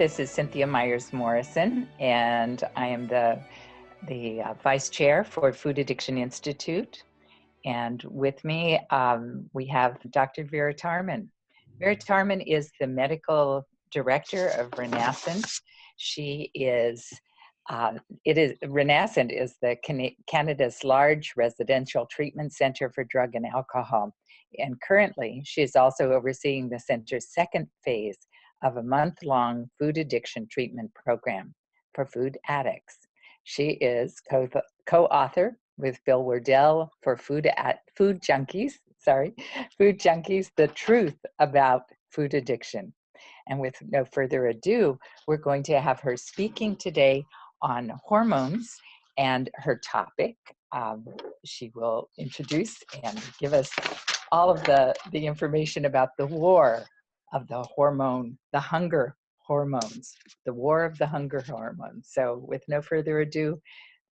This is Cynthia Myers-Morrison, and I am the Vice Chair for Food Addiction Institute. And with me, we have Dr. Vera Tarman. Vera Tarman is the Medical Director of Renascent. She is, Renascent is Canada's large residential treatment center for drug and alcohol. And currently, she is also overseeing the center's second phase of a month-long food addiction treatment program for food addicts. She is co-author with Bill Wardell for Food Junkies, The Truth About Food Addiction. And with no further ado, we're going to have her speaking today on hormones and her topic. She will introduce and give us all of the information about the war of the hunger hormones, the war of the hunger hormones. So with no further ado,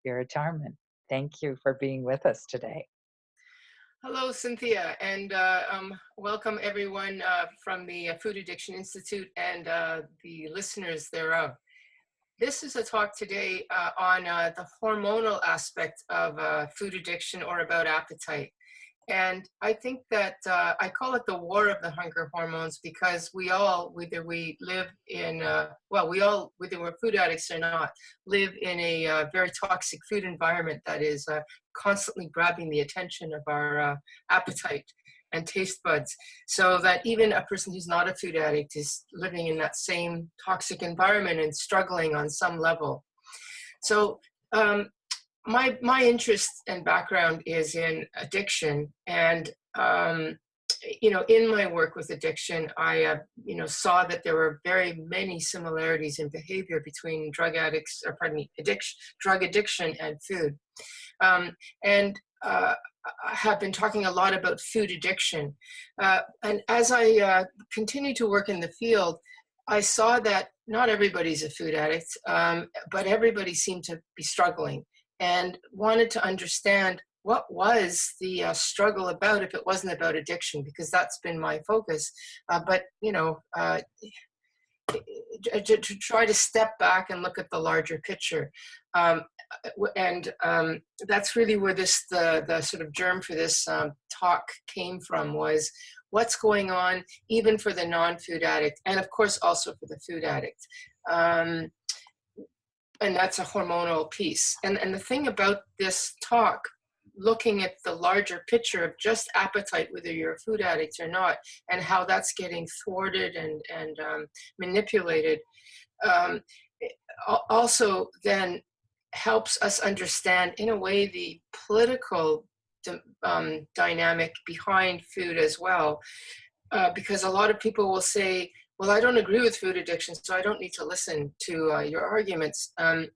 Vera Tarman, thank you for being with us today. Hello, Cynthia, and welcome everyone from the Food Addiction Institute and the listeners thereof. This is a talk today on the hormonal aspect of food addiction, or about appetite. And I think that I call it the war of the hunger hormones because we all, whether we live in, whether we're food addicts or not, live in a very toxic food environment that is constantly grabbing the attention of our appetite and taste buds. So that even a person who's not a food addict is living in that same toxic environment and struggling on some level. So, my interest and background is in addiction, and in my work with addiction, I saw that there were very many similarities in behavior between drug addiction and food, and I have been talking a lot about food addiction, and as I continue to work in the field, I saw that not everybody's a food addict, but everybody seemed to be struggling, and wanted to understand what was the struggle about if it wasn't about addiction, because that's been my focus. To try to step back and look at the larger picture. That's really where the sort of germ for this talk came from, was what's going on even for the non-food addict, and of course also for the food addict. And that's a hormonal piece. And the thing about this talk, looking at the larger picture of just appetite, whether you're a food addict or not, and how that's getting thwarted and manipulated, also then helps us understand, in a way, the political dynamic behind food as well. Because a lot of people will say, well, I don't agree with food addiction, so I don't need to listen to your arguments, and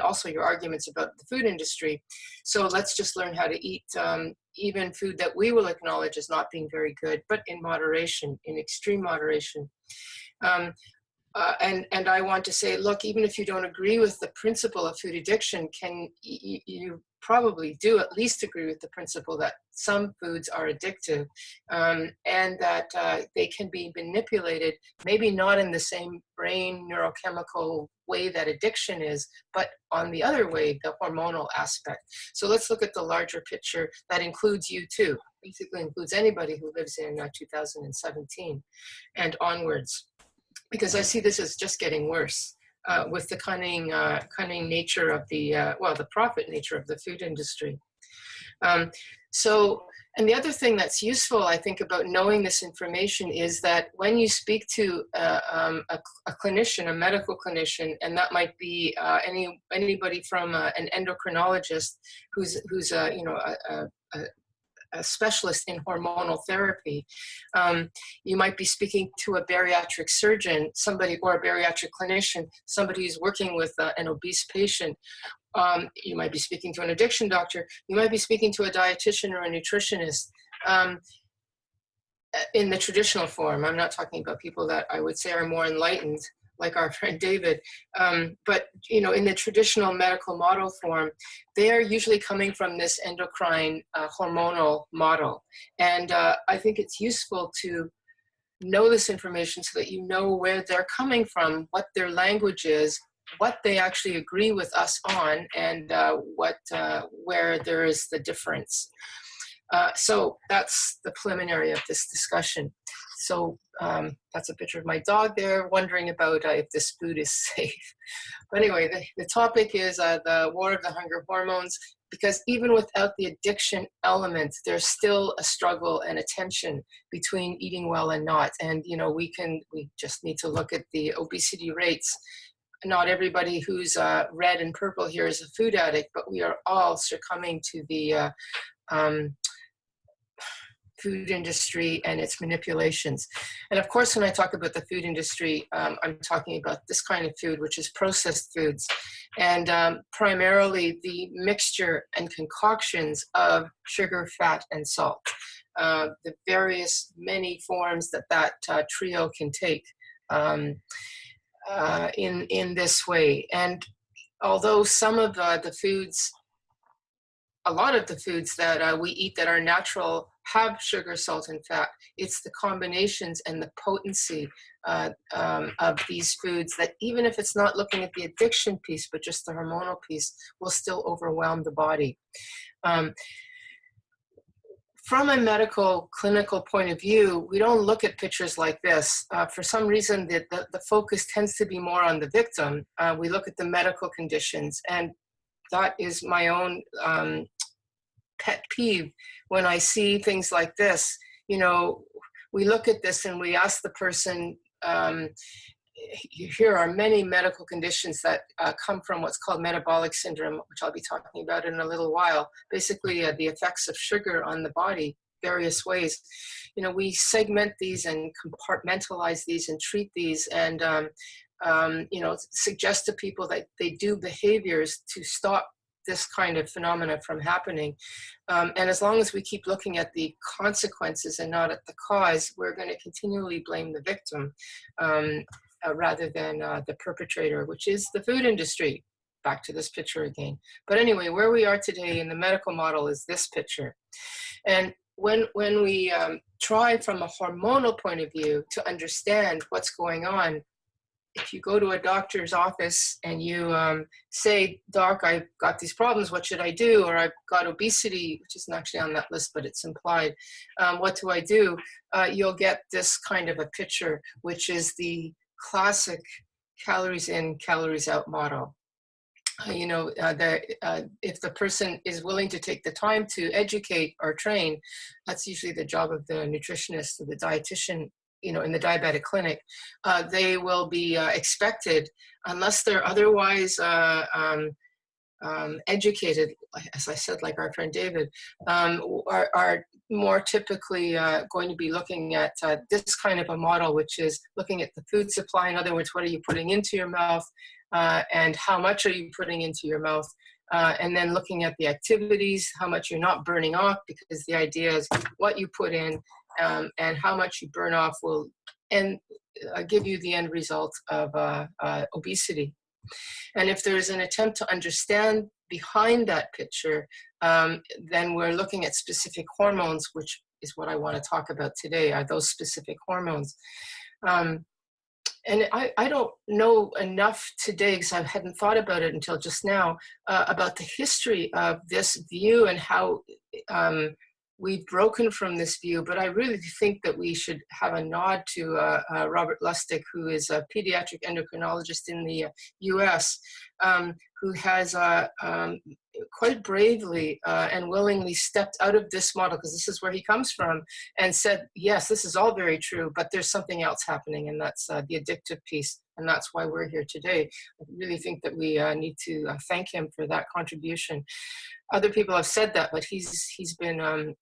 also your arguments about the food industry. So let's just learn how to eat even food that we will acknowledge as not being very good, but in moderation, in extreme moderation. And I want to say, look, even if you don't agree with the principle of food addiction, you probably do at least agree with the principle that some foods are addictive, and that they can be manipulated, maybe not in the same brain neurochemical way that addiction is, but on the other way, the hormonal aspect. So let's look at the larger picture that includes you too, basically includes anybody who lives in 2017 and onwards, because I see this as just getting worse. With the cunning nature of the profit nature of the food industry. And the other thing that's useful, I think, about knowing this information is that when you speak to a clinician, a medical clinician, and that might be anybody from an endocrinologist who's a specialist in hormonal therapy. You might be speaking to a bariatric surgeon, or a bariatric clinician, somebody who's working with an obese patient. You might be speaking to an addiction doctor. You might be speaking to a dietitian or a nutritionist. In the traditional form, I'm not talking about people that I would say are more enlightened, like our friend David, but in the traditional medical model form, they are usually coming from this endocrine hormonal model. And I think it's useful to know this information so that you know where they're coming from, what their language is, what they actually agree with us on, and where there is the difference. So that's the preliminary of this discussion. So that's a picture of my dog there, wondering about if this food is safe. But anyway, the topic is the war of the hunger hormones, because even without the addiction element, there's still a struggle and a tension between eating well and not. And, you know, we just need to look at the obesity rates. Not everybody who's red and purple here is a food addict, but we are all succumbing to the food industry and its manipulations. And of course, when I talk about the food industry, I'm talking about this kind of food, which is processed foods, and primarily the mixture and concoctions of sugar, fat, and salt. The various many forms that trio can take in this way. And although some of the foods, a lot of the foods that we eat that are natural have sugar, salt, and fat, it's the combinations and the potency of these foods that, even if it's not looking at the addiction piece, but just the hormonal piece, will still overwhelm the body. From a medical, clinical point of view, we don't look at pictures like this. For some reason, the focus tends to be more on the victim. We look at the medical conditions, and that is my own pet peeve when I see things like this. You know, we look at this and we ask the person, here are many medical conditions that come from what's called metabolic syndrome, which I'll be talking about in a little while. Basically, the effects of sugar on the body, various ways. You know, we segment these and compartmentalize these and treat these, and you know, suggest to people that they do behaviors to stop this kind of phenomena from happening. And as long as we keep looking at the consequences and not at the cause, we're going to continually blame the victim rather than the perpetrator, which is the food industry. Back to this picture again. But anyway, where we are today in the medical model is this picture. And when we try from a hormonal point of view to understand what's going on, if you go to a doctor's office and you say, "Doc, I've got these problems, what should I do?" Or "I've got obesity," which isn't actually on that list, but it's implied, "what do I do?" You'll get this kind of a picture, which is the classic calories in, calories out model. You know, if the person is willing to take the time to educate or train, that's usually the job of the nutritionist or the dietitian. You know, in the diabetic clinic, they will be expected, unless they're otherwise educated, as I said, like our friend David, are more typically going to be looking at this kind of a model, which is looking at the food supply. In other words, what are you putting into your mouth, and how much are you putting into your mouth? And then looking at the activities, how much you're not burning off, because the idea is what you put in and how much you burn off will give you the end result of obesity. And if there's an attempt to understand behind that picture, then we're looking at specific hormones, which is what I want to talk about today, are those specific hormones. And I don't know enough today, because I hadn't thought about it until just now, about the history of this view and how we've broken from this view. But I really think that we should have a nod to Robert Lustig, who is a pediatric endocrinologist in the US, who has quite bravely and willingly stepped out of this model, because this is where he comes from, and said, yes, this is all very true, but there's something else happening, and that's the addictive piece, and that's why we're here today. I really think that we need to thank him for that contribution. Other people have said that, but he's been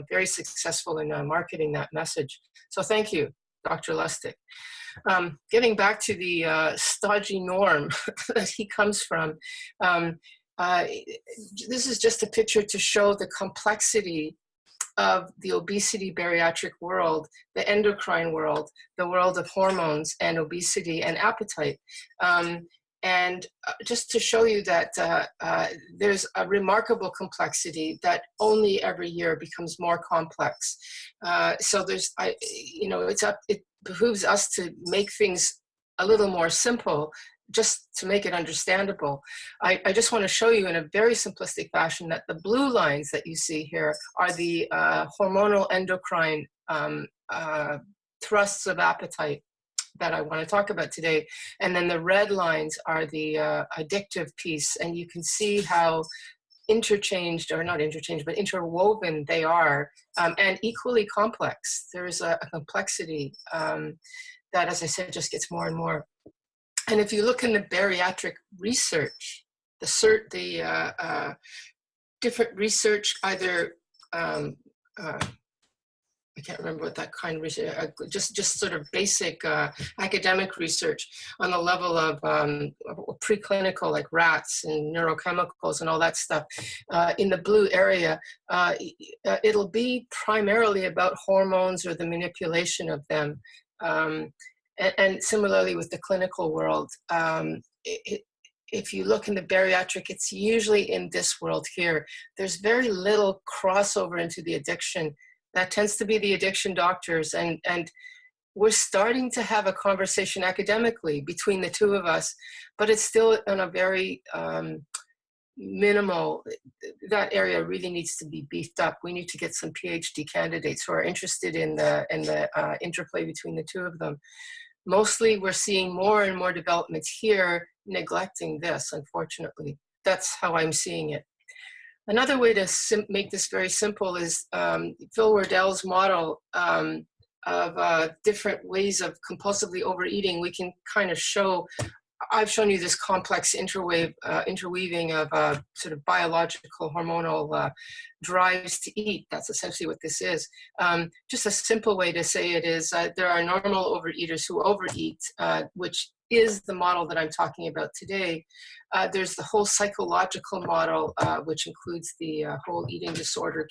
very successful in marketing that message. So thank you, Dr. Lustig. Getting back to the stodgy norm that he comes from, this is just a picture to show the complexity of the obesity bariatric world, the endocrine world, the world of hormones and obesity and appetite. And just to show you that there's a remarkable complexity that only every year becomes more complex. So there's, behooves us to make things a little more simple, just to make it understandable. I just want to show you in a very simplistic fashion that the blue lines that you see here are the hormonal endocrine thrusts of appetite that I want to talk about today. And then the red lines are the addictive piece. And you can see how interchanged, or not interchanged, but interwoven they are, and equally complex. There's a complexity that, as I said, just gets more and more. And if you look in the bariatric research, the different research, either I can't remember what that kind of research, just sort of basic academic research on the level of preclinical, like rats and neurochemicals and all that stuff. In the blue area, it'll be primarily about hormones or the manipulation of them. And similarly with the clinical world, if you look in the bariatric, it's usually in this world here. There's very little crossover into the addiction. That tends to be the addiction doctors, and we're starting to have a conversation academically between the two of us, but it's still on a very minimal. That area really needs to be beefed up. We need to get some PhD candidates who are interested in the interplay between the two of them. Mostly, we're seeing more and more developments here, neglecting this, unfortunately. That's how I'm seeing it. Another way to make this very simple is Phil Wardell's model of different ways of compulsively overeating. We can kind of show, I've shown you this complex interweaving of sort of biological hormonal drives to eat. That's essentially what this is. Just a simple way to say it is there are normal overeaters who overeat, which is the model that I'm talking about today. There's the whole psychological model, which includes the whole eating disorder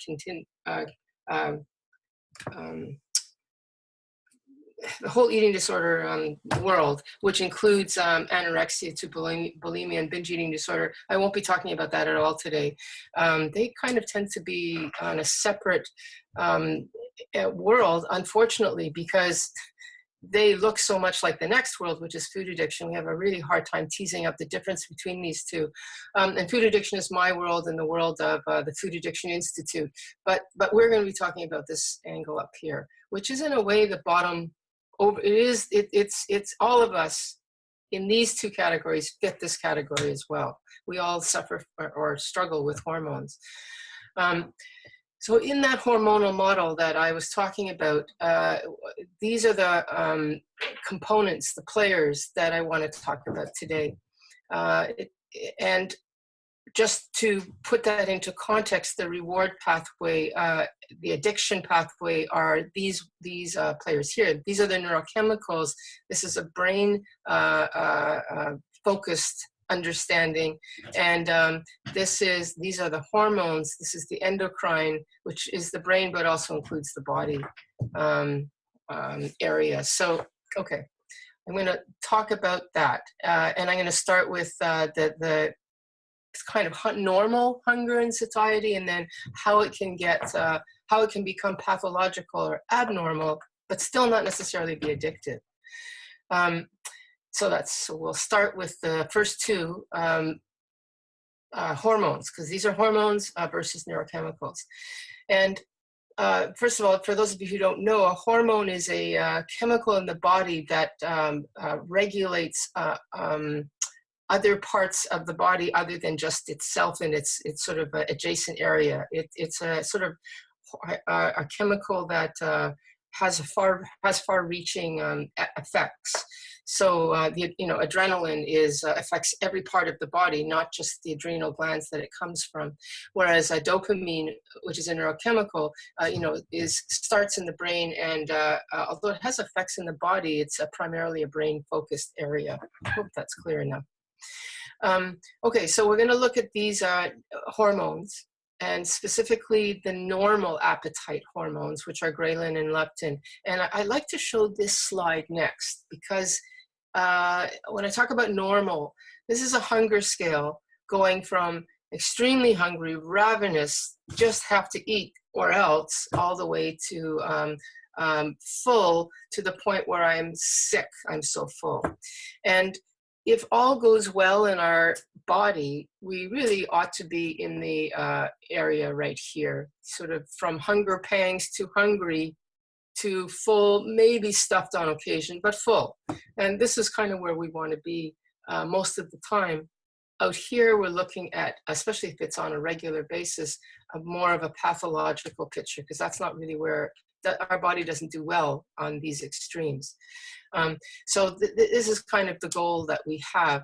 the whole eating disorder world, which includes anorexia to bulimia and binge eating disorder. I won't be talking about that at all today. They kind of tend to be on a separate world, unfortunately, because they look so much like the next world, which is food addiction. We have a really hard time teasing up the difference between these two. And food addiction is my world and the world of the Food Addiction Institute. But we're going to be talking about this angle up here, which is in a way the bottom. It's all of us in these two categories fit this category as well. We all suffer or struggle with hormones. So in that hormonal model that I was talking about, these are the components, the players that I want to talk about today. And just to put that into context, the reward pathway, the addiction pathway are these players here. These are the neurochemicals. This is a brain focused understanding, and these are the hormones. This is the endocrine, which is the brain but also includes the body area. So okay, I'm going to talk about that, and I'm going to start with the kind of normal hunger and satiety, and then how it can become pathological or abnormal, but still not necessarily be addictive. So we'll start with the first two hormones, because these are hormones versus neurochemicals. And first of all, for those of you who don't know, a hormone is a chemical in the body that regulates other parts of the body other than just itself in its sort of adjacent area. It's a sort of a chemical that has far-reaching effects. So adrenaline affects every part of the body, not just the adrenal glands that it comes from. Whereas dopamine, which is a neurochemical, starts in the brain, and although it has effects in the body, it's primarily a brain-focused area. I hope that's clear enough. Okay, so we're going to look at these hormones, and specifically the normal appetite hormones, which are ghrelin and leptin. And I'd like to show this slide next, because when I talk about normal, this is a hunger scale going from extremely hungry, ravenous, just have to eat or else, all the way to full to the point where I'm sick. I'm so full. And if all goes well in our body, we really ought to be in the area right here, sort of from hunger pangs to hungry to full, maybe stuffed on occasion, but full. And this is kind of where we want to be most of the time. Out here, we're looking at, especially if it's on a regular basis, more of a pathological picture, because that's not really where our body doesn't do well on these extremes. So this is kind of the goal that we have.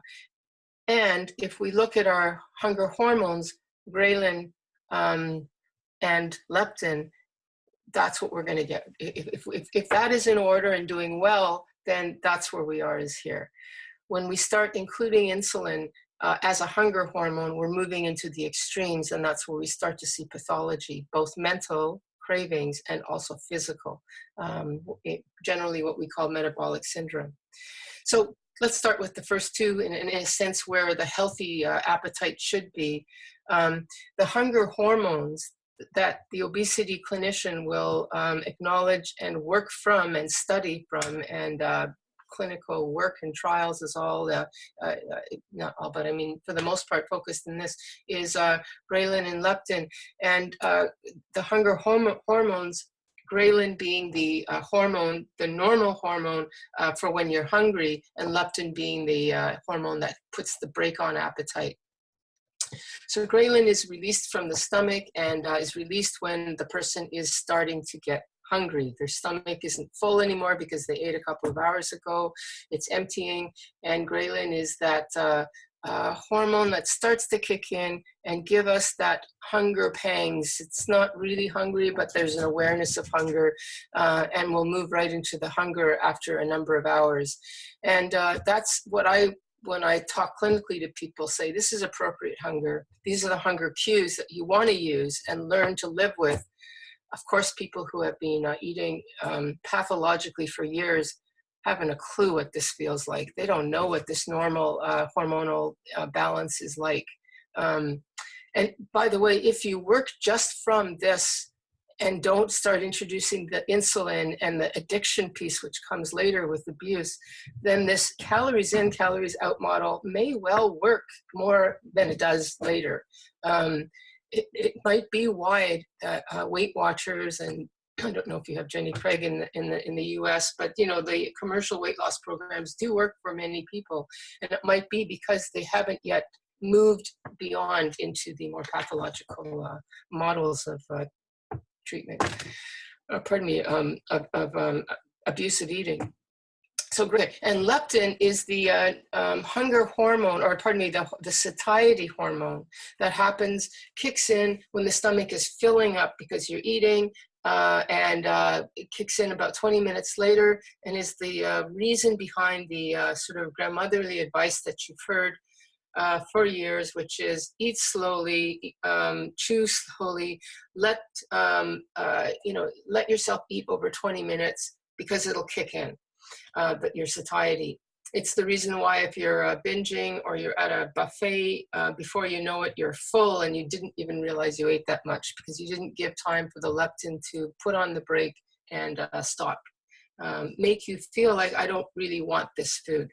And if we look at our hunger hormones, ghrelin and leptin, that's what we're going to get. If that is in order and doing well, then that's where we are, is here. When we start including insulin as a hunger hormone, we're moving into the extremes, and that's where we start to see pathology, both mental cravings and also physical, generally what we call metabolic syndrome. So let's start with the first two, in a sense where the healthy appetite should be. The hunger hormones that the obesity clinician will acknowledge and work from and study from, and clinical work and trials is all, not all, but I mean, for the most part, focused in this, is ghrelin and leptin. And the hunger hormones, ghrelin being the hormone, the normal hormone for when you're hungry, and leptin being the hormone that puts the brake on appetite. So ghrelin is released from the stomach and is released when the person is starting to get hungry. Their stomach isn't full anymore because they ate a couple of hours ago. It's emptying, and ghrelin is that hormone that starts to kick in and give us that hunger pangs. It's not really hungry, but there's an awareness of hunger, and we'll move right into the hunger after a number of hours. And that's what when I talk clinically to people, say this is appropriate hunger. These are the hunger cues that you want to use and learn to live with. Of course, people who have been eating pathologically for years haven't a clue what this feels like. They don't know what this normal hormonal balance is like. And by the way, if you work just from this and don't start introducing the insulin and the addiction piece, which comes later with abuse, then this calories in, calories out model may well work more than it does later. It might be why Weight Watchers, and I don't know if you have Jenny Craig in the U.S., but you know, the commercial weight loss programs do work for many people, and it might be because they haven't yet moved beyond into the more pathological models of treatment. Of abusive eating. So great. And leptin is the hunger hormone, or pardon me, the satiety hormone that kicks in when the stomach is filling up because you're eating, and it kicks in about 20 minutes later, and is the reason behind the sort of grandmotherly advice that you've heard for years, which is eat slowly, chew slowly, let yourself eat over 20 minutes because it'll kick in. But your satiety. It's the reason why if you're binging or you're at a buffet, before you know it, you're full and you didn't even realize you ate that much because you didn't give time for the leptin to put on the brake and stop. Make you feel like I don't really want this food.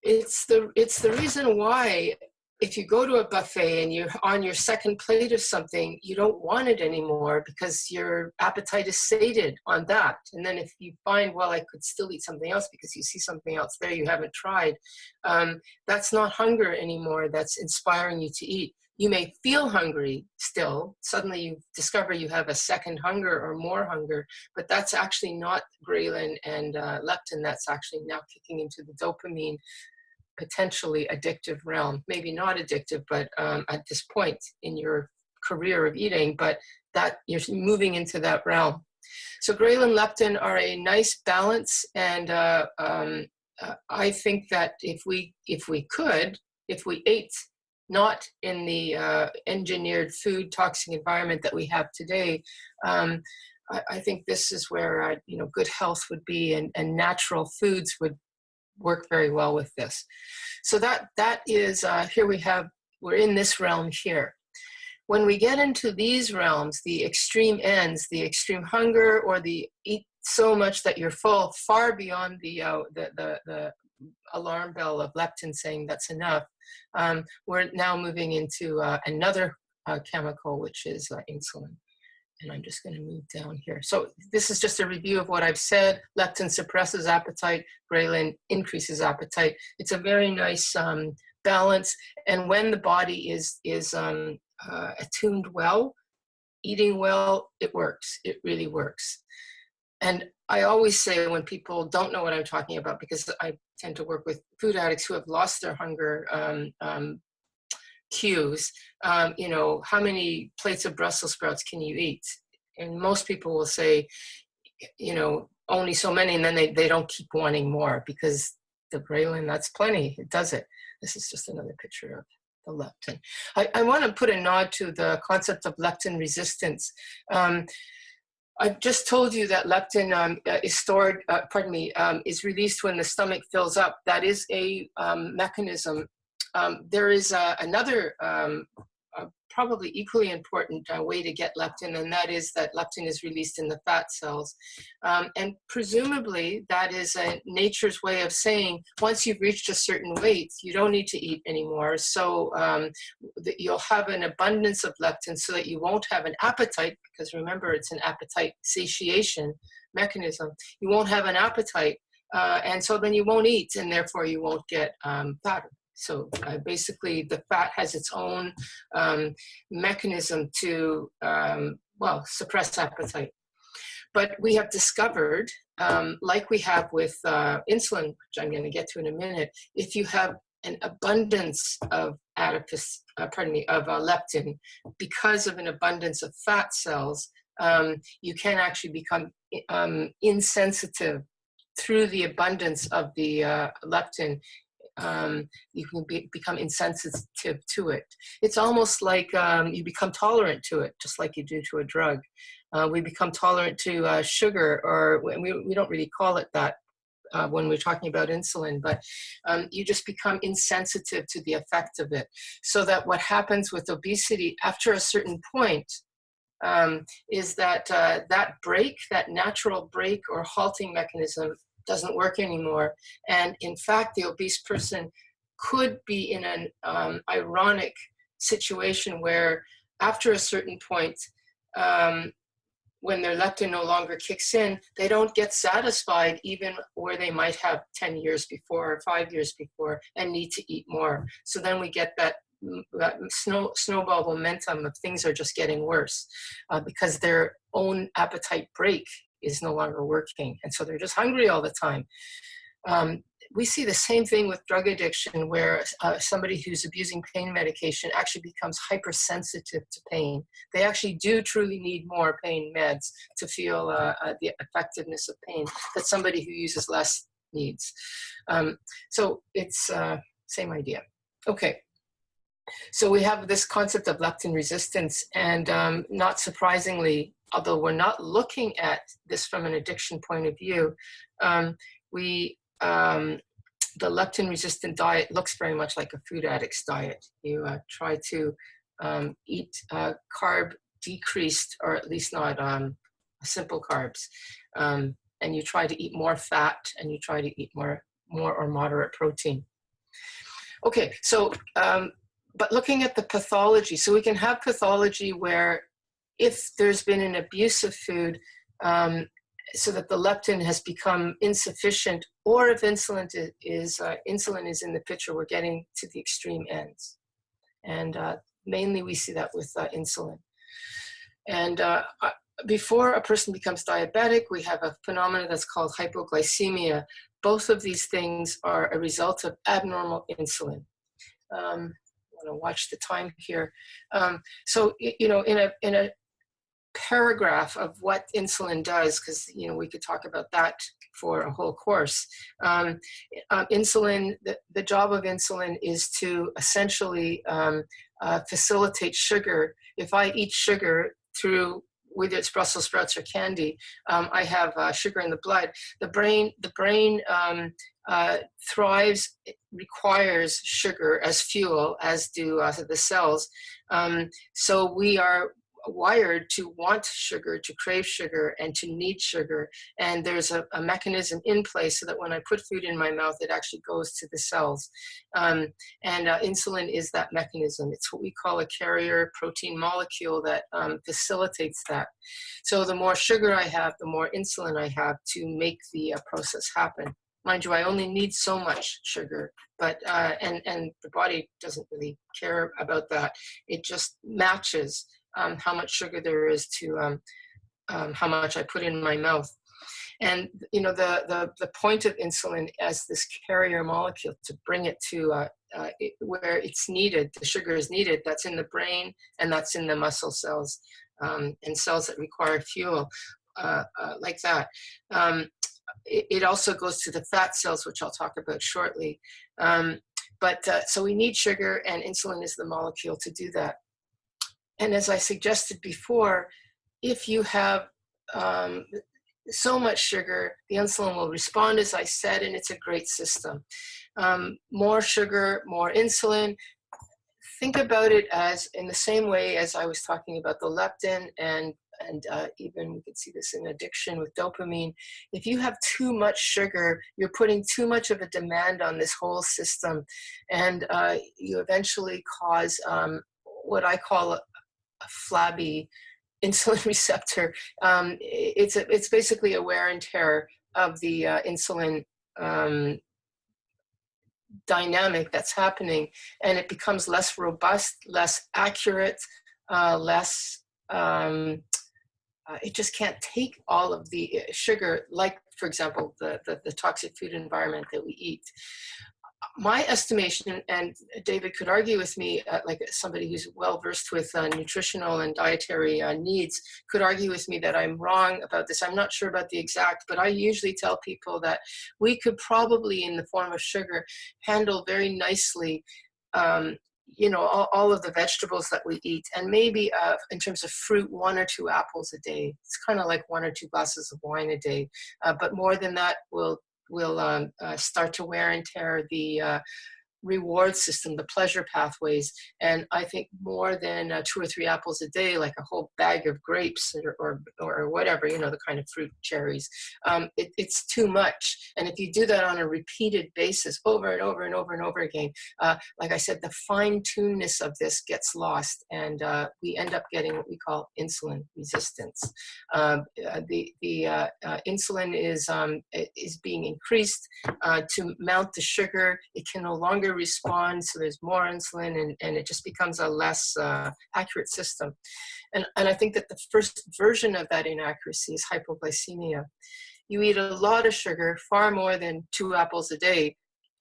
It's the reason why if you go to a buffet and you're on your second plate of something, you don't want it anymore because your appetite is sated on that. And then if you find, well, I could still eat something else because you see something else there you haven't tried, that's not hunger anymore. That's inspiring you to eat. You may feel hungry still. Suddenly you discover you have a second hunger or more hunger, but that's actually not ghrelin and leptin. That's actually now kicking into the dopamine, potentially addictive realm. Maybe not addictive, but at this point in your career of eating, but that you're moving into that realm. So ghrelin, leptin are a nice balance, and I think that if we ate not in the engineered food toxic environment that we have today, I think this is where good health would be, and natural foods would work very well with this. So that is, we're in this realm here. when we get into these realms, the extreme ends, the extreme hunger, or the eat so much that you're full, far beyond the alarm bell of leptin saying that's enough, we're now moving into another chemical, which is insulin. And I'm just going to move down here. So this is just a review of what I've said. Leptin suppresses appetite. Ghrelin increases appetite. It's a very nice balance. And when the body is attuned well, eating well, it works. It really works. And I always say when people don't know what I'm talking about, because I tend to work with food addicts who have lost their hunger cues, how many plates of Brussels sprouts can you eat? And most people will say, only so many, and then they don't keep wanting more because the ghrelin, that's plenty, it does it. This is just another picture of the leptin. I want to put a nod to the concept of leptin resistance. I've just told you that leptin is stored, is released when the stomach fills up. That is a mechanism. There is another probably equally important way to get leptin, and that is that leptin is released in the fat cells. And presumably that is nature's way of saying, once you've reached a certain weight, you don't need to eat anymore. So you'll have an abundance of leptin so that you won't have an appetite, because remember, it's an appetite satiation mechanism. You won't have an appetite, and so then you won't eat, and therefore you won't get fatter. So basically, the fat has its own mechanism to, suppress appetite. But we have discovered, like we have with insulin, which I'm going to get to in a minute, if you have an abundance of leptin, because of an abundance of fat cells, you can actually become insensitive through the abundance of the leptin. You can become insensitive to it. It's almost like you become tolerant to it, just like you do to a drug. We become tolerant to sugar, or we don't really call it that when we're talking about insulin, but you just become insensitive to the effect of it. So that what happens with obesity after a certain point is that that natural break or halting mechanism doesn't work anymore. And in fact, the obese person could be in an ironic situation where after a certain point, when their leptin no longer kicks in, they don't get satisfied even where they might have 10 years before or 5 years before and need to eat more. So then we get that snowball momentum of things are just getting worse because their own appetite brake is no longer working. And so they're just hungry all the time. We see the same thing with drug addiction, where somebody who's abusing pain medication actually becomes hypersensitive to pain. They actually do truly need more pain meds to feel the effectiveness of pain that somebody who uses less needs. So it's same idea. Okay. So we have this concept of leptin resistance, and not surprisingly, although we're not looking at this from an addiction point of view, the leptin-resistant diet looks very much like a food addict's diet. You try to eat carb decreased, or at least not simple carbs, and you try to eat more fat, and you try to eat more or moderate protein. Okay, so but looking at the pathology, so we can have pathology where if there's been an abuse of food, so that the leptin has become insufficient, or if insulin is in the picture, we're getting to the extreme ends. And mainly we see that with insulin. And before a person becomes diabetic, we have a phenomenon that's called hypoglycemia. Both of these things are a result of abnormal insulin. I'm going to watch the time here. So, in a paragraph of what insulin does, because we could talk about that for a whole course. Insulin, the job of insulin is to essentially facilitate sugar. If I eat sugar through, whether it's Brussels sprouts or candy, I have sugar in the blood. The brain thrives requires sugar as fuel, as do the cells. So we are wired to want sugar, to crave sugar, and to need sugar. And there's a mechanism in place so that when I put food in my mouth, it actually goes to the cells. Insulin is that mechanism. It's what we call a carrier protein molecule that facilitates that. So the more sugar I have, the more insulin I have to make the process happen. Mind you, I only need so much sugar, but and the body doesn't really care about that. It just matches how much sugar there is to how much I put in my mouth. And the point of insulin as this carrier molecule to bring it to where it's needed, the sugar is needed. That's in the brain and that's in the muscle cells and cells that require fuel like that. It also goes to the fat cells, which I'll talk about shortly. So we need sugar, and insulin is the molecule to do that. And as I suggested before, if you have so much sugar, the insulin will respond, as I said, and it's a great system. More sugar, more insulin. Think about it as in the same way as I was talking about the leptin and even we can see this in addiction with dopamine. If you have too much sugar, you're putting too much of a demand on this whole system, and you eventually cause what I call a flabby insulin receptor. It's basically a wear and tear of the insulin dynamic that's happening, and it becomes less robust, less accurate, less it just can't take all of the sugar, like, for example, the toxic food environment that we eat. My estimation, and David could argue with me, like somebody who's well-versed with nutritional and dietary needs, could argue with me that I'm wrong about this. I'm not sure about the exact, but I usually tell people that we could probably, in the form of sugar, handle very nicely all of the vegetables that we eat, and maybe in terms of fruit, 1 or 2 apples a day. It's kind of like 1 or 2 glasses of wine a day. But more than that will start to wear and tear the reward system, the pleasure pathways. And I think more than 2 or 3 apples a day, like a whole bag of grapes or whatever, the kind of fruit, cherries, it's too much. And if you do that on a repeated basis over and over and over and over again, like I said, the fine-tunedness of this gets lost, and we end up getting what we call insulin resistance. The insulin is being increased to mount the sugar. It can no longer respond, so there's more insulin, and it just becomes a less accurate system. And I think that the first version of that inaccuracy is hypoglycemia. You eat a lot of sugar, far more than 2 apples a day,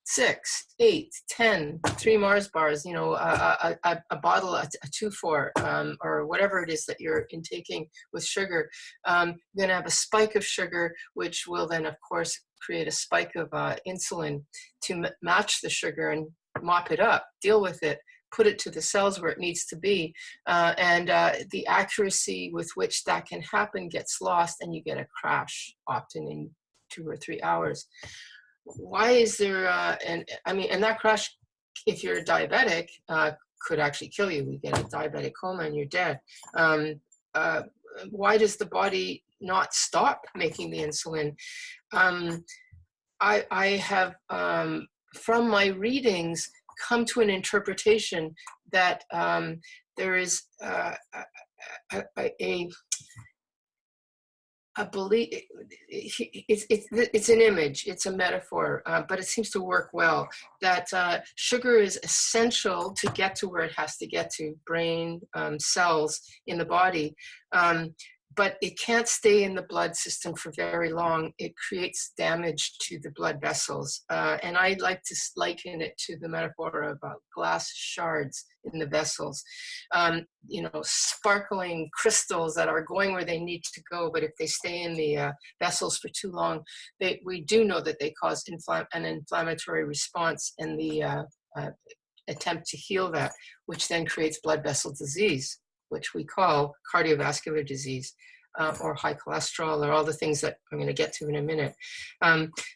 6, 8, 10, 3 Mars bars, a bottle, a 2-4, or whatever it is that you're intaking with sugar. You're going to have a spike of sugar, which will then, of course, create a spike of insulin to match the sugar and mop it up, deal with it, put it to the cells where it needs to be. The accuracy with which that can happen gets lost, and you get a crash, often in 2 or 3 hours. Why is there, and that crash, if you're diabetic, could actually kill you. You get a diabetic coma and you're dead. Why does the body not stop making the insulin? I have, from my readings, come to an interpretation that there is a belief. It's an image, it's a metaphor, but it seems to work well, that sugar is essential to get to where it has to get to, brain cells in the body. But it can't stay in the blood system for very long. It creates damage to the blood vessels. And I like to liken it to the metaphor of glass shards in the vessels. Sparkling crystals that are going where they need to go, but if they stay in the vessels for too long, we do know that they cause an inflammatory response in the attempt to heal that, which then creates blood vessel disease, which we call cardiovascular disease. or high cholesterol, or all the things that I'm going to get to in a minute.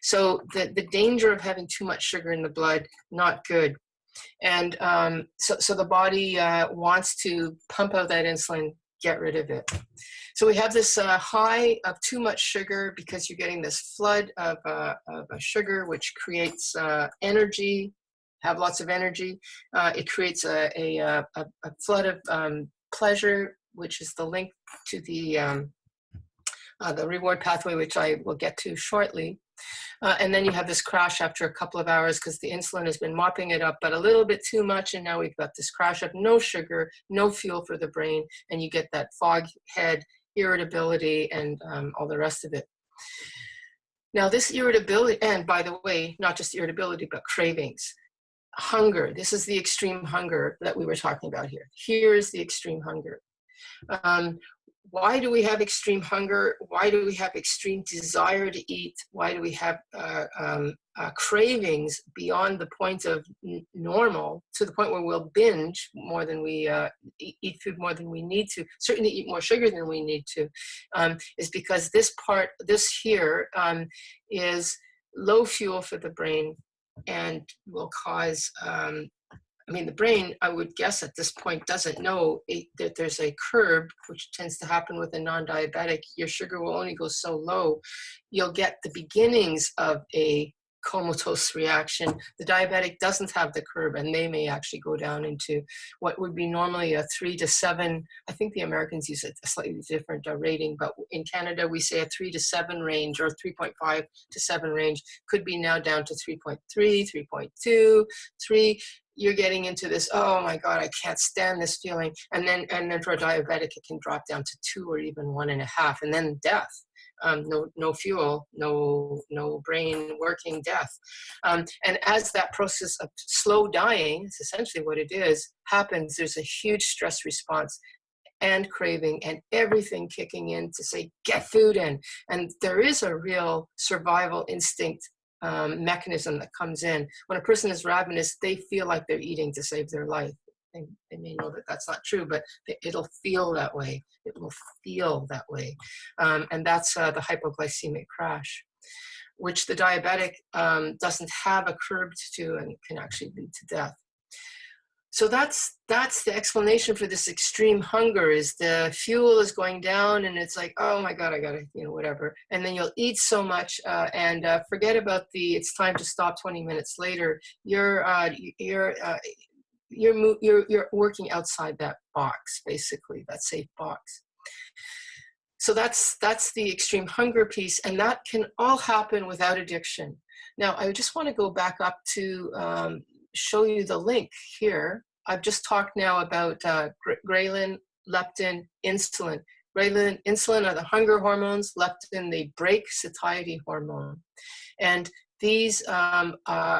So the danger of having too much sugar in the blood, not good. And so the body wants to pump out that insulin, get rid of it. So we have this high of too much sugar because you're getting this flood of sugar, which creates energy, have lots of energy. It creates a flood of pleasure, which is the link to the reward pathway, which I will get to shortly. And then you have this crash after a couple of hours because the insulin has been mopping it up, but a little bit too much. And now we've got this crash of no sugar, no fuel for the brain. And you get that fog head, irritability, and all the rest of it. Now this irritability, and by the way, not just irritability, but cravings, hunger. This is the extreme hunger that we were talking about here. Here's the extreme hunger. Why do we have extreme hunger? Why do we have extreme desire to eat? Why do we have cravings beyond the point of normal, to the point where we'll binge more than we eat food more than we need to, certainly eat more sugar than we need to, is because this here is low fuel for the brain and will cause the brain, I would guess at this point, doesn't know that there's a curb, which tends to happen with a non-diabetic. Your sugar will only go so low. You'll get the beginnings of a comatose reaction. The diabetic doesn't have the curb, and they may actually go down into what would be normally a 3 to 7. I think the Americans use a slightly different rating, but in Canada we say a 3 to 7 range, or 3.5 to 7 range. Could be now down to 3.3, 3.2, 3. You're getting into this, oh my God, I can't stand this feeling. And then for a diabetic, it can drop down to 2 or even 1.5, and then death. No fuel, no brain working, death. And as that process of slow dying, it's essentially what it is, happens, there's a huge stress response and craving and everything kicking in to say, get food in. And there is a real survival instinct mechanism that comes in. When a person is ravenous, they feel like they're eating to save their life. They may know that that's not true, but it'll feel that way. It will feel that way. And that's the hypoglycemic crash, which the diabetic doesn't have a curb to and can actually lead to death. So that's the explanation for this extreme hunger, is the fuel is going down and it's like, oh my God, I gotta, whatever. And then you'll eat so much and forget about it's time to stop 20 minutes later. You're working outside that box, basically, that safe box. So that's the extreme hunger piece, and that can all happen without addiction. Now, I just want to go back up to show you the link here. I've just talked now about ghrelin, leptin, insulin. Ghrelin, insulin are the hunger hormones. Leptin, the break satiety hormone. And these are,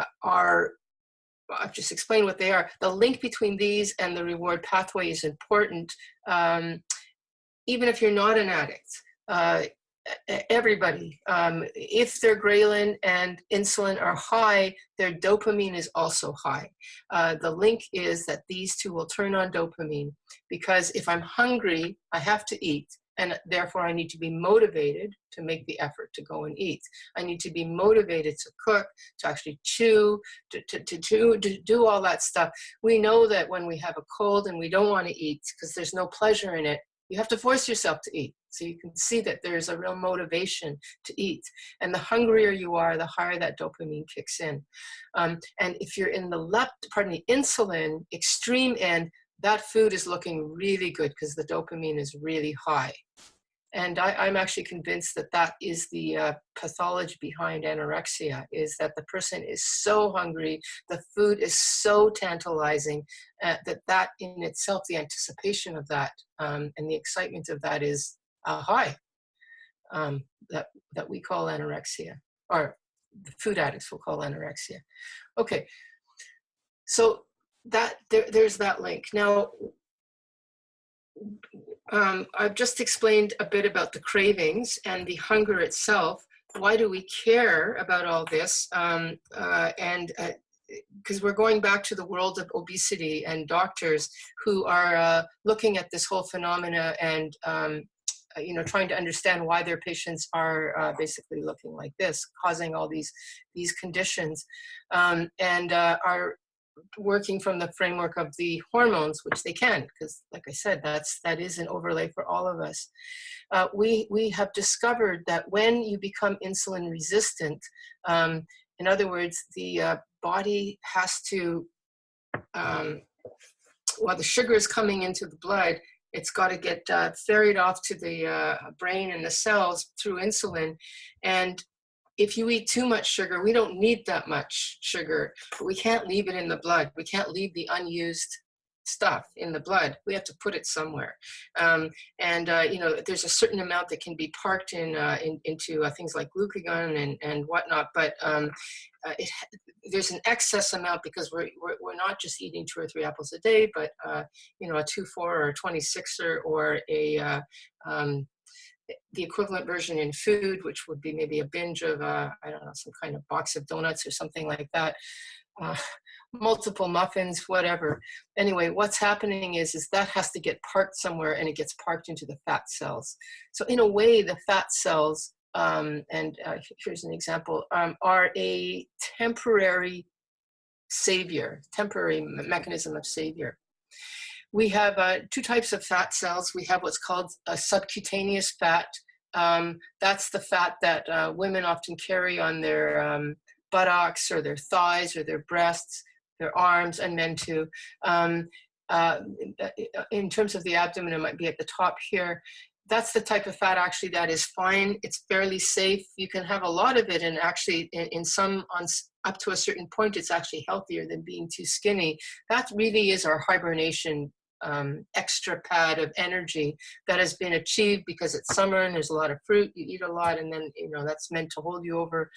I've just explained what they are. The link between these and the reward pathway is important, even if you're not an addict. Everybody, if their ghrelin and insulin are high, their dopamine is also high. The link is that these two will turn on dopamine, because if I'm hungry, I have to eat, and therefore I need to be motivated to make the effort to go and eat. I need to be motivated to cook, to actually chew, to do all that stuff. We know that when we have a cold and we don't want to eat because there's no pleasure in it, you have to force yourself to eat. So you can see that there's a real motivation to eat. And the hungrier you are, the higher that dopamine kicks in. And if you're in the insulin extreme end, that food is looking really good because the dopamine is really high. And I'm actually convinced that that is the pathology behind anorexia, is that the person is so hungry, the food is so tantalizing, that in itself, the anticipation of that and the excitement of that is high, that we call anorexia, or the food addicts will call anorexia. Okay, so that there's that link. Now, I've just explained a bit about the cravings and the hunger itself. Why do we care about all this? Because we're going back to the world of obesity and doctors who are looking at this whole phenomena and trying to understand why their patients are basically looking like this, causing all these conditions, and are working from the framework of the hormones, which they can, because like I said, that is an overlay for all of us. We have discovered that when you become insulin resistant, in other words, the body has to, while the sugar is coming into the blood, it's got to get ferried off to the brain and the cells through insulin. And if you eat too much sugar, we don't need that much sugar, but we can't leave it in the blood. We can't leave the unused stuff in the blood. We have to put it somewhere. There's a certain amount that can be parked into things like glucagon and whatnot, but there's an excess amount because we're not just eating 2 or 3 apples a day, but a 2, 4, or 26er, or the equivalent version in food, which would be maybe a binge of, some kind of box of donuts or something like that, multiple muffins, whatever. Anyway, what's happening is that has to get parked somewhere, and it gets parked into the fat cells. So in a way, the fat cells, here's an example, are a temporary mechanism of savior. We have 2 types of fat cells. We have what's called a subcutaneous fat. That's the fat that women often carry on their buttocks or their thighs or their breasts, their arms, and men too. In terms of the abdomen, it might be at the top here. That's the type of fat actually that is fine. It's fairly safe. You can have a lot of it, and actually in some, up to a certain point, it's actually healthier than being too skinny. That really is our hibernation extra pad of energy that has been achieved because it's summer and there's a lot of fruit, you eat a lot, and then that's meant to hold you over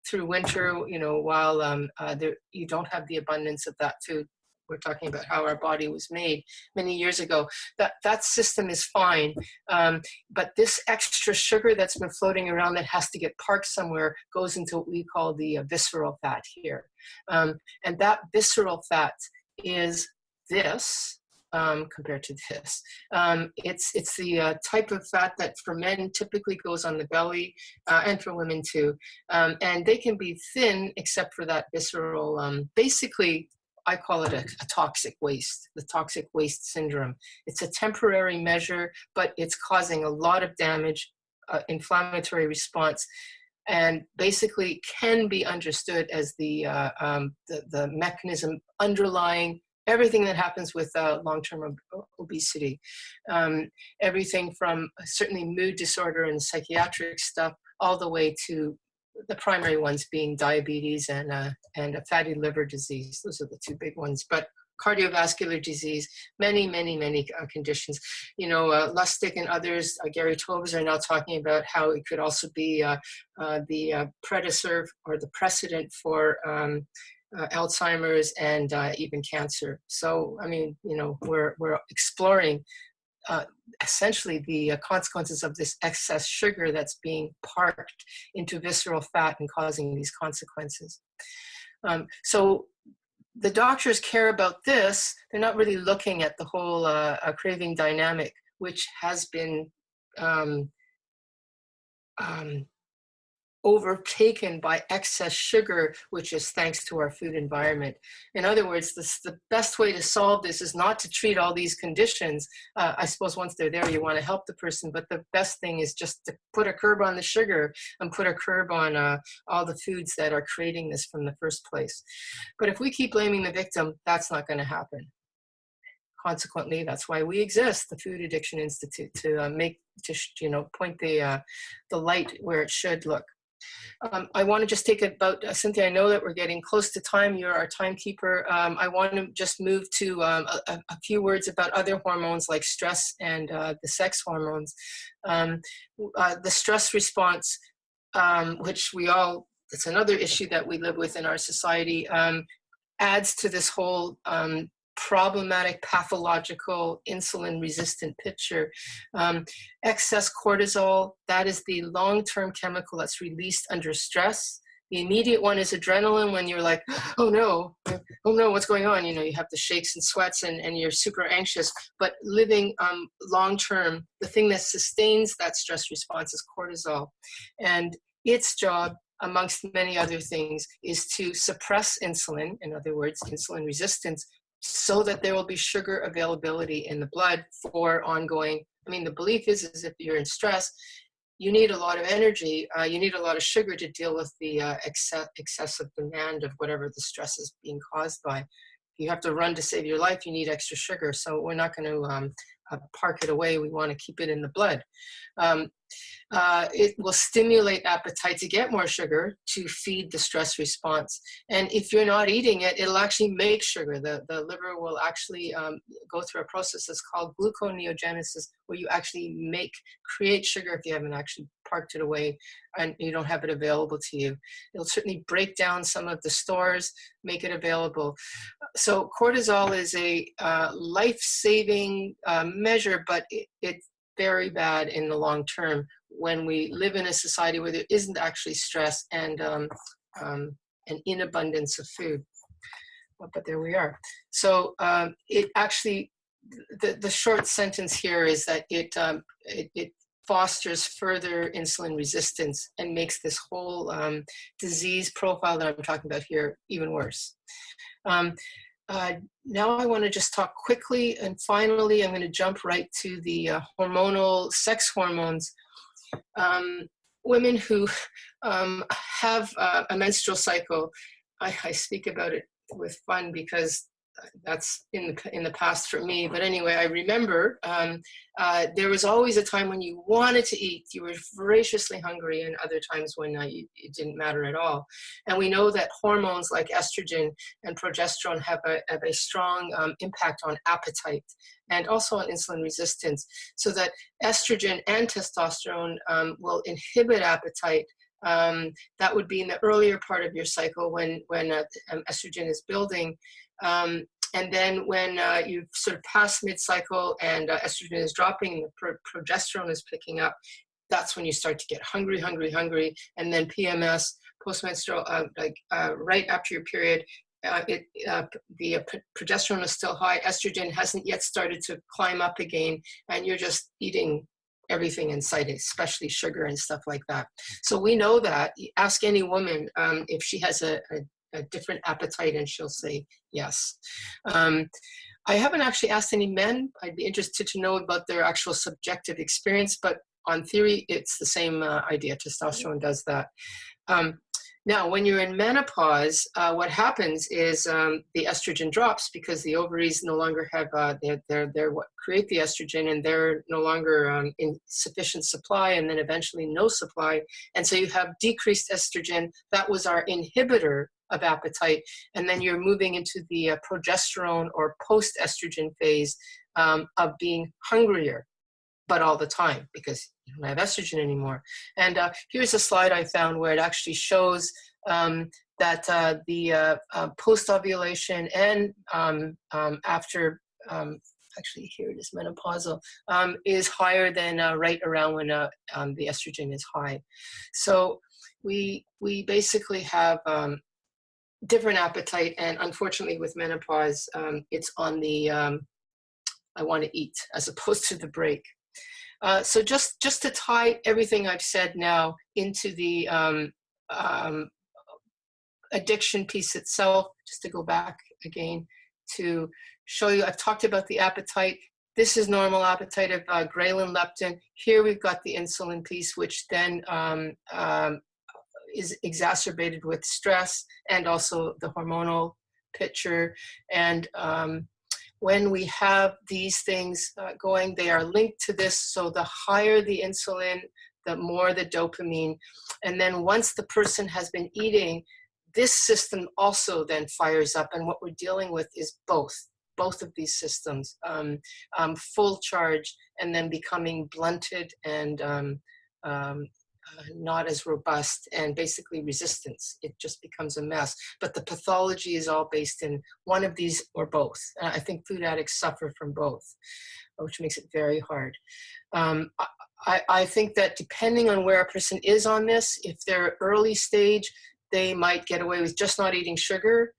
through winter, while you don't have the abundance of that food. We're talking about how our body was made many years ago. That system is fine, but this extra sugar that's been floating around that has to get parked somewhere goes into what we call the visceral fat here, and that visceral fat is this. Compared to this. It's the type of fat that for men typically goes on the belly, and for women too. And they can be thin except for that visceral, basically, I call it a toxic waste, the toxic waste syndrome. It's a temporary measure, but it's causing a lot of damage, inflammatory response, and basically can be understood as the mechanism underlying everything that happens with long-term obesity. Everything from certainly mood disorder and psychiatric stuff, all the way to the primary ones being diabetes and a fatty liver disease. Those are the 2 big ones. But cardiovascular disease, many conditions. Lustig and others, Gary Tobes are now talking about how it could also be the predecessor or the precedent for Alzheimer's and even cancer. So, we're exploring essentially the consequences of this excess sugar that's being parked into visceral fat and causing these consequences. So the doctors care about this. They're not really looking at the whole craving dynamic, which has been overtaken by excess sugar, which is thanks to our food environment. In other words, the best way to solve this is not to treat all these conditions. I suppose once they're there, you want to help the person, but the best thing is just to put a curb on the sugar and put a curb on all the foods that are creating this from the first place. But if we keep blaming the victim, that's not going to happen. Consequently, that's why we exist, the Food Addiction Institute, to point the light where it should look. I want to just take about, Cynthia, I know that we're getting close to time. You're our timekeeper. I want to just move to a few words about other hormones like stress and the sex hormones. The stress response, which it's another issue that we live with in our society, adds to this whole problematic, pathological, insulin-resistant picture. Excess cortisol, that is the long-term chemical that's released under stress. The immediate one is adrenaline, when you're like, oh no, what's going on? You know, you have the shakes and sweats and you're super anxious. But living long-term, the thing that sustains that stress response is cortisol. And its job, amongst many other things, is to suppress insulin, in other words, insulin resistance, so that there will be sugar availability in the blood for ongoing. I mean, the belief is if you're in stress, you need a lot of energy, you need a lot of sugar to deal with the excessive demand of whatever the stress is being caused by. If you have to run to save your life, you need extra sugar. So we're not going to park it away. We want to keep it in the blood. It will stimulate appetite to get more sugar to feed the stress response. And if you're not eating it, it'll actually make sugar. The liver will actually go through a process that's called gluconeogenesis, where you actually create sugar if you haven't actually parked it away and you don't have it available to you. It'll certainly break down some of the stores, make it available. So cortisol is a life-saving measure, but it's very bad in the long term when we live in a society where there isn't actually stress and an inabundance of food. But there we are. So it actually, the short sentence here is that it fosters further insulin resistance and makes this whole disease profile that I'm talking about here even worse. Now I want to just talk quickly, and finally I'm going to jump right to the hormonal sex hormones. Women who have a menstrual cycle, I speak about it with fun because that's in the past for me. But anyway, I remember there was always a time when you wanted to eat. You were voraciously hungry, and other times when it didn't matter at all. And we know that hormones like estrogen and progesterone have a strong impact on appetite and also on insulin resistance. So that estrogen and testosterone will inhibit appetite. That would be in the earlier part of your cycle when estrogen is building. And then when you've sort of passed mid-cycle and estrogen is dropping and the progesterone is picking up, that's when you start to get hungry. And then PMS, postmenstrual, right after your period, the progesterone is still high. Estrogen hasn't yet started to climb up again, and you're just eating everything in sight, especially sugar and stuff like that. So we know that. Ask any woman if she has a different appetite, and she'll say yes. I haven't actually asked any men. I'd be interested to know about their actual subjective experience, but on theory, it's the same idea. Testosterone does that. Now, when you're in menopause, what happens is the estrogen drops because the ovaries no longer have, they're what create the estrogen, and they're no longer in sufficient supply, and then eventually no supply. And so you have decreased estrogen. That was our inhibitor of appetite. And then you're moving into the progesterone or post-estrogen phase of being hungrier, but all the time, because you don't have estrogen anymore. And here's a slide I found where it actually shows that the post-ovulation and after, actually here it is, menopausal, is higher than right around when the estrogen is high. So we basically have different appetite, and unfortunately with menopause, it's on the I want to eat as opposed to the break. So just to tie everything I've said now into the addiction piece itself, just to go back again to show you, I've talked about the appetite. This is normal appetite of ghrelin, leptin. Here we've got the insulin piece, which then is exacerbated with stress and also the hormonal picture. And when we have these things going, they are linked to this. So the higher the insulin, the more the dopamine. And then once the person has been eating, this system also then fires up. And what we're dealing with is both of these systems, full charge and then becoming blunted and not as robust, and basically resistance. It just becomes a mess. But the pathology is all based in one of these or both. I think food addicts suffer from both, which makes it very hard. I think that depending on where a person is on this, if they're early stage, they might get away with just not eating sugar,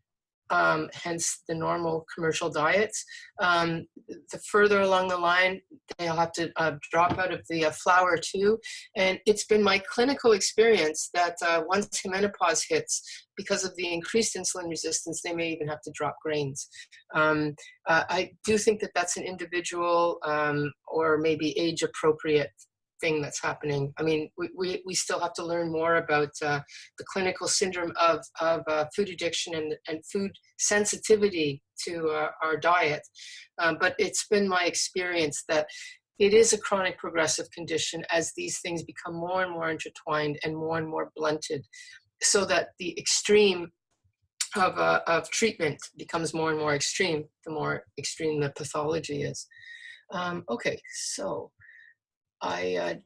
hence the normal commercial diets. The further along the line, they'll have to drop out of the flour too. And it's been my clinical experience that once menopause hits, because of the increased insulin resistance, they may even have to drop grains. I do think that that's an individual or maybe age appropriate thing that's happening. I mean, we still have to learn more about the clinical syndrome of food addiction and food sensitivity to our diet. But it's been my experience that it is a chronic progressive condition as these things become more and more intertwined and more blunted, so that the extreme of treatment becomes more and more extreme, the more extreme the pathology is. Okay, so I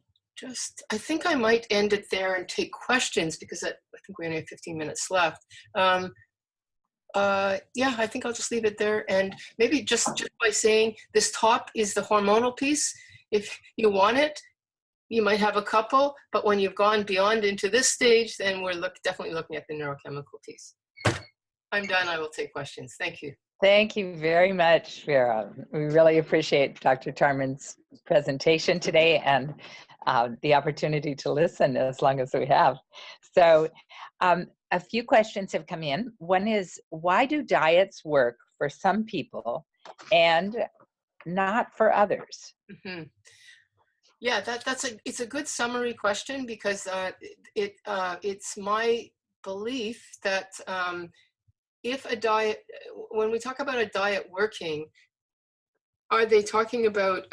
think I might end it there and take questions, because I think we only have 15 minutes left. Yeah, I think I'll just leave it there. And maybe just by saying this top is the hormonal piece. If you want it, you might have a couple, but when you've gone beyond into this stage, then we're definitely looking at the neurochemical piece. I'm done. I will take questions. Thank you. Thank you very much, Vera. We really appreciate Dr. Tarman's presentation today and the opportunity to listen as long as we have. So a few questions have come in. One is, why do diets work for some people and not for others? Mm-hmm. Yeah, it's a good summary question, because it's my belief that if a diet, when we talk about a diet working, are they talking about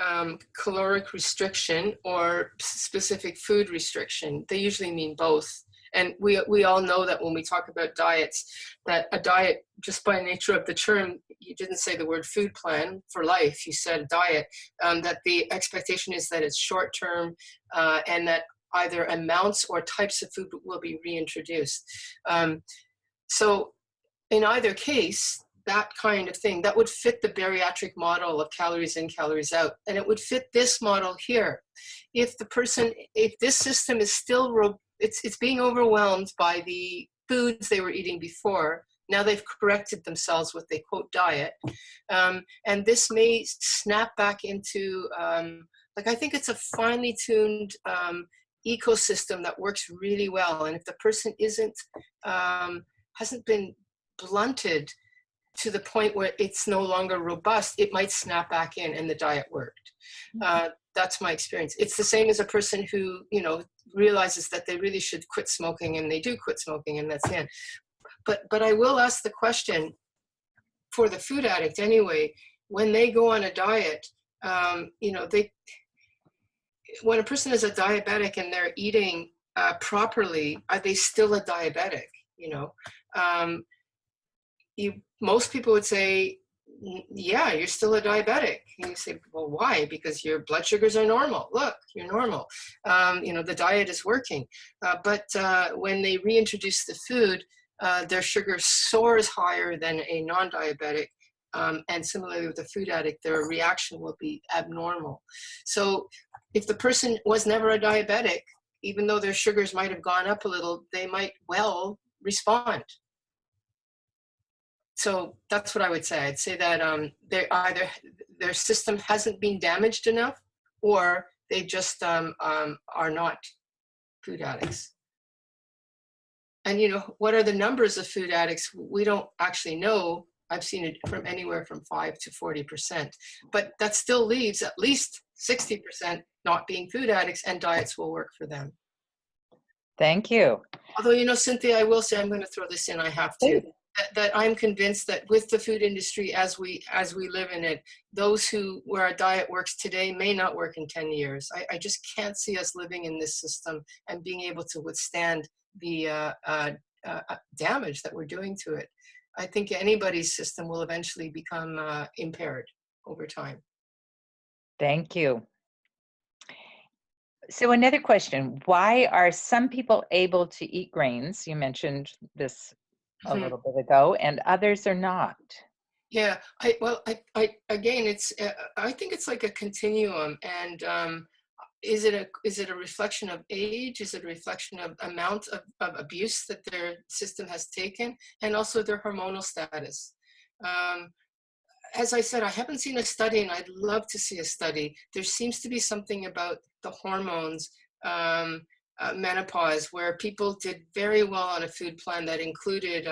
caloric restriction or specific food restriction? They usually mean both. And we all know that when we talk about diets, that a diet, just by nature of the term, you didn't say the word food plan for life, you said diet, that the expectation is that it's short term and that either amounts or types of food will be reintroduced. So in either case, that kind of thing, that would fit the bariatric model of calories in, calories out. And it would fit this model here. If this system is still, it's being overwhelmed by the foods they were eating before, now they've corrected themselves with a quote diet. And this may snap back into, I think it's a finely tuned ecosystem that works really well. And if the person hasn't been blunted to the point where it's no longer robust, it might snap back in and the diet worked. That's my experience. It's the same as a person who, realizes that they really should quit smoking and they do quit smoking, and that's the end. But I will ask the question for the food addict anyway, when they go on a diet, when a person is a diabetic and they're eating properly, are they still a diabetic? Most people would say, yeah, you're still a diabetic. And you say, well, why? Because your blood sugars are normal. Look, you're normal. The diet is working. But when they reintroduce the food, their sugar soars higher than a non-diabetic. And similarly with the food addict, their reaction will be abnormal. So if the person was never a diabetic, even though their sugars might have gone up a little, they might well respond. So that's what I would say. I'd say that either their system hasn't been damaged enough, or they just are not food addicts. And what are the numbers of food addicts? We don't actually know. I've seen it from anywhere from 5 to 40%, but that still leaves at least 60% not being food addicts, and diets will work for them. Thank you. Although, Cynthia, I will say, I'm going to throw this in, I have to. That I'm convinced that with the food industry as we live in it, those where a diet works today may not work in 10 years. I just can't see us living in this system and being able to withstand the damage that we're doing to it. I think anybody's system will eventually become impaired over time. Thank you. So another question, why are some people able to eat grains? You mentioned this a little bit ago, and others are not. Yeah, again, I think it's like a continuum, and is it a reflection of age? Is it a reflection of amount of abuse that their system has taken, and also their hormonal status? As I said, I haven't seen a study, and I'd love to see a study. There seems to be something about the hormones, menopause, where people did very well on a food plan that included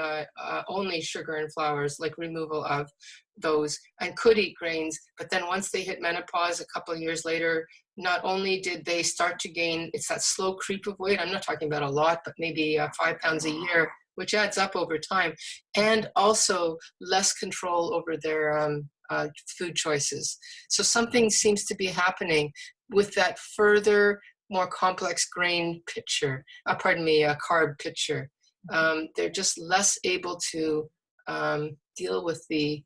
only sugar and flours, like removal of those, and could eat grains. But then once they hit menopause, a couple of years later, not only did they start to gain, it's that slow creep of weight. I'm not talking about a lot, but maybe 5 pounds a year, which adds up over time, and also less control over their food choices. So something seems to be happening with that further, more complex grain picture, carb picture. They're just less able to deal with the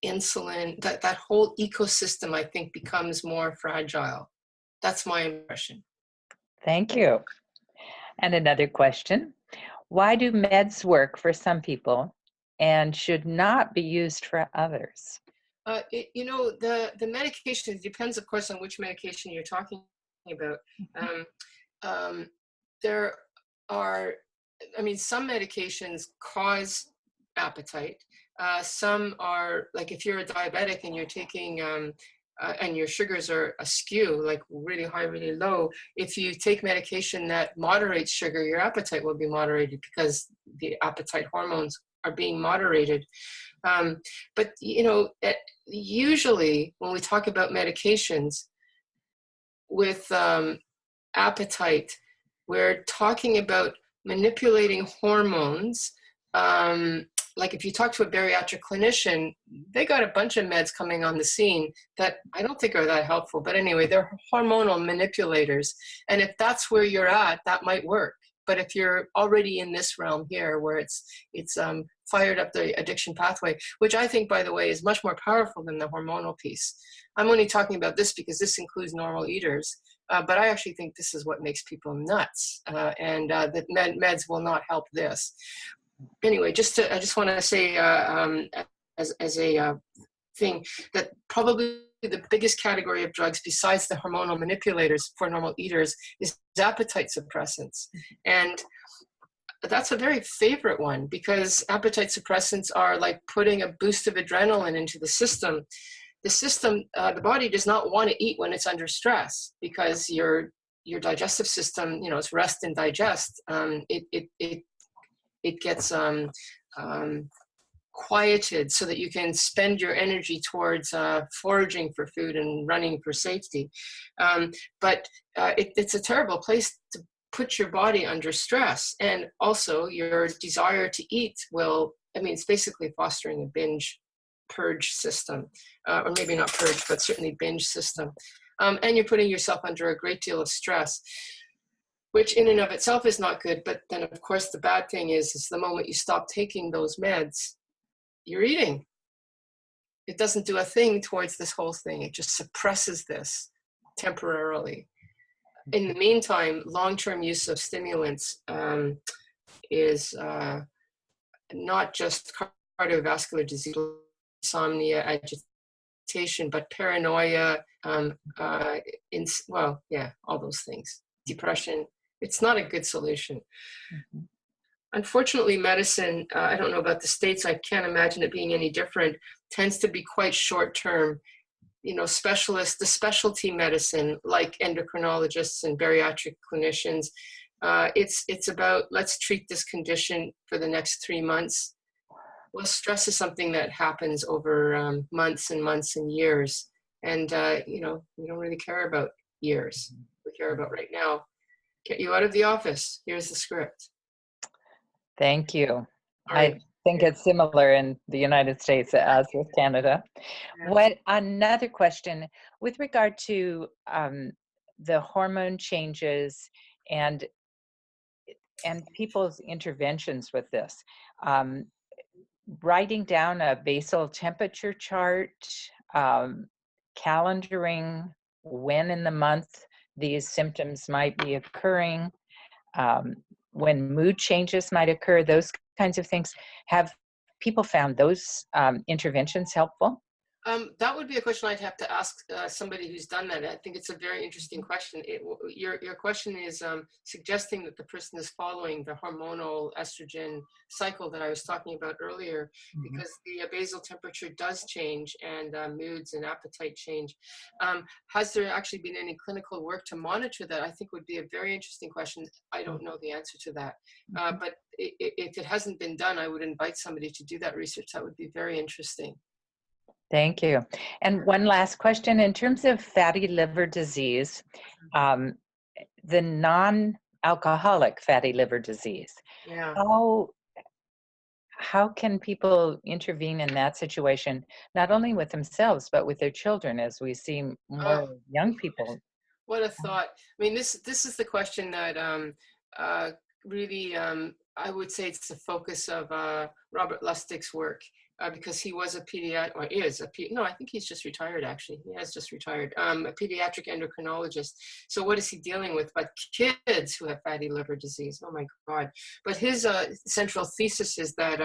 insulin. That whole ecosystem, I think, becomes more fragile. That's my impression. Thank you. And another question. Why do meds work for some people and should not be used for others? The medication depends, of course, on which medication you're talking about. There are, some medications cause appetite. Some are, like if you're a diabetic and you're taking, and your sugars are askew, like really high, really low, if you take medication that moderates sugar, your appetite will be moderated because the appetite hormones are being moderated. But usually when we talk about medications with appetite, we're talking about manipulating hormones. Like if you talk to a bariatric clinician, they got a bunch of meds coming on the scene that I don't think are that helpful. But anyway, they're hormonal manipulators. And if that's where you're at, that might work. But if you're already in this realm here where it's fired up the addiction pathway, which I think, by the way, is much more powerful than the hormonal piece. I'm only talking about this because this includes normal eaters. But I actually think this is what makes people nuts, and that meds will not help this. Anyway, I just want to say as a thing that probably the biggest category of drugs besides the hormonal manipulators for normal eaters is appetite suppressants. And that's a very favorite one because appetite suppressants are like putting a boost of adrenaline into the system. The body does not want to eat when it's under stress because your digestive system, it's rest and digest. It gets quieted so that you can spend your energy towards foraging for food and running for safety. But it's a terrible place to put your body under stress. And also your desire to eat it's basically fostering a binge purge system, or maybe not purge, but certainly binge system. And you're putting yourself under a great deal of stress, which in and of itself is not good. But then, of course, the bad thing is the moment you stop taking those meds, you're eating. It doesn't do a thing towards this whole thing. It just suppresses this temporarily. In the meantime, long-term use of stimulants is not just cardiovascular disease, insomnia, agitation, but paranoia, all those things, depression. It's not a good solution. Mm-hmm. Unfortunately, medicine, I don't know about the States, I can't imagine it being any different, tends to be quite short-term. The specialty medicine, like endocrinologists and bariatric clinicians, it's about, let's treat this condition for the next 3 months. Well, stress is something that happens over months and months and years. And, we don't really care about years. We care about right now. Get you out of the office. Here's the script. Thank you. I think it's similar in the United States as with Canada. Yeah. Another question with regard to the hormone changes and people's interventions with this. Writing down a basal temperature chart, calendaring when in the month these symptoms might be occurring, when mood changes might occur, those kinds of things. Have people found those interventions helpful? That would be a question I'd have to ask somebody who's done that. I think it's a very interesting question. Your question is suggesting that the person is following the hormonal estrogen cycle that I was talking about earlier, Mhm. because the basal temperature does change and moods and appetite change. Has there actually been any clinical work to monitor that? I think would be a very interesting question. I don't know the answer to that. Mhm. But if it hasn't been done, I would invite somebody to do that research. That would be very interesting. Thank you. And one last question. In terms of fatty liver disease, um, the non-alcoholic fatty liver disease, Yeah. how how can people intervene in that situation, not only with themselves, but with their children, as we see Oh, more young people? what a thought. I mean, this is the question that really, I would say it's the focus of Robert Lustig's work, because he was a pediatric, or is a no, I think he's just retired actually. He has just retired. A pediatric endocrinologist. So what is he dealing with? But kids who have fatty liver disease. Oh my God. But his central thesis is that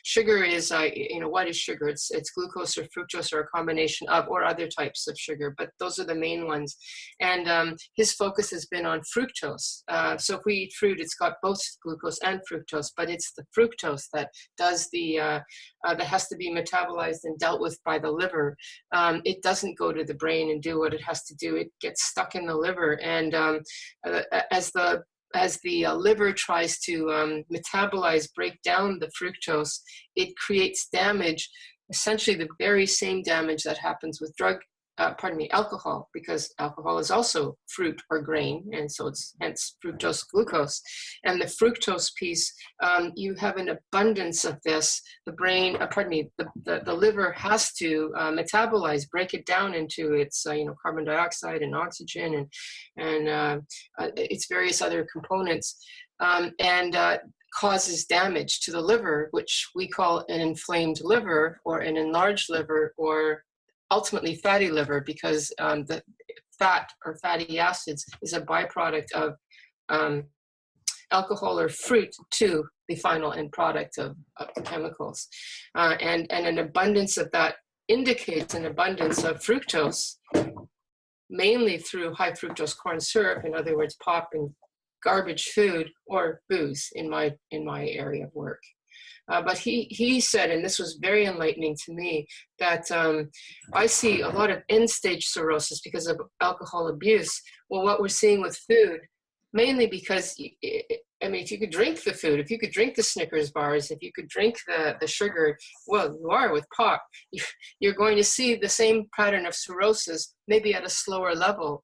sugar is, what is sugar? It's glucose or fructose or a combination of, or other types of sugar. But those are the main ones. And his focus has been on fructose. So if we eat fruit, it's got both glucose and fructose, but it's the fructose that does that has to be metabolized and dealt with by the liver. It doesn't go to the brain and do what it has to do. It gets stuck in the liver. And as the liver tries to metabolize, break down the fructose, it creates damage, essentially the very same damage that happens with alcohol, because alcohol is also fruit or grain, and so it's hence fructose glucose. And the fructose piece, you have an abundance of this. The brain, the liver has to metabolize, break it down into its, carbon dioxide and oxygen and its various other components, and causes damage to the liver, which we call an inflamed liver or an enlarged liver, or ultimately fatty liver, because the fat or fatty acids is a byproduct of alcohol or fruit to the final end product of the chemicals. And an abundance of that indicates an abundance of fructose, mainly through high fructose corn syrup, in other words, pop and garbage food, or booze in my area of work. But he said, and this was very enlightening to me, that I see a lot of end-stage cirrhosis because of alcohol abuse. Well, what we're seeing with food, mainly because, if you could drink the food, if you could drink the Snickers bars, if you could drink the sugar, well, you are with pop, you're going to see the same pattern of cirrhosis, maybe at a slower level.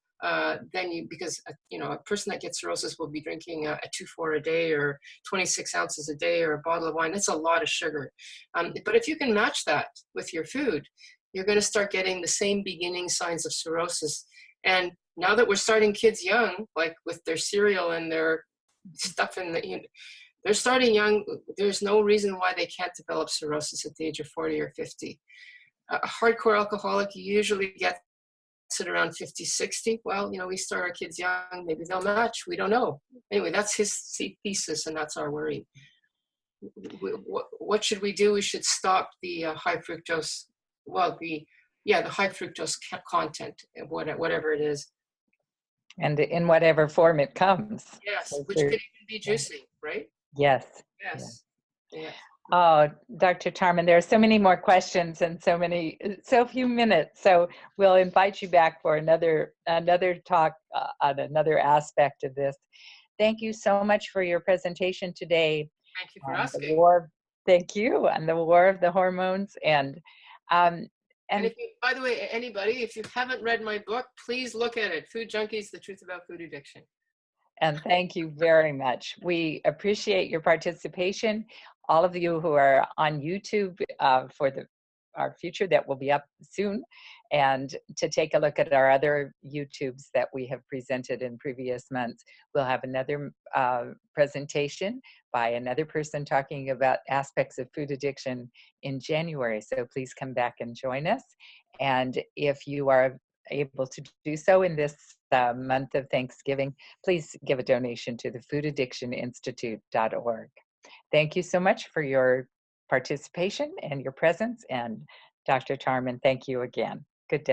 Because a person that gets cirrhosis will be drinking a 2-4 a day, or 26 ounces a day, or a bottle of wine. That's a lot of sugar. But if you can match that with your food, you're going to start getting the same beginning signs of cirrhosis. And now that we're starting kids young, like with their cereal and their stuff they're starting young, there's no reason why they can't develop cirrhosis at the age of 40 or 50. A hardcore alcoholic usually gets at around 50, 60. Well, we start our kids young, maybe they'll match. We don't know. Anyway, that's his thesis, and that's our worry. What should we do? We should stop the high fructose, the high fructose content, whatever it is. And in whatever form it comes. Yes, So which there, could even be yeah. juicing, right? Yes. Yeah. Yes. Yes. Oh, Dr. Tarman, there are so many more questions and so few minutes. So we'll invite you back for another talk on another aspect of this. Thank you so much for your presentation today Thank you for on the asking. war. Thank you on the war of the hormones And and if you, by the way, anybody, if you haven't read my book, please look at it. Food Junkies: The Truth About Food Addiction. And thank you very much. We appreciate your participation. All of you who are on YouTube for our future that will be up soon, and to take a look at our other YouTubes that we have presented in previous months. We'll have another presentation by another person talking about aspects of food addiction in January. So please come back and join us. And if you are able to do so in this month of Thanksgiving, please give a donation to the foodaddictioninstitute.org. Thank you so much for your participation and your presence, and Dr. Tarman, thank you again. Good day.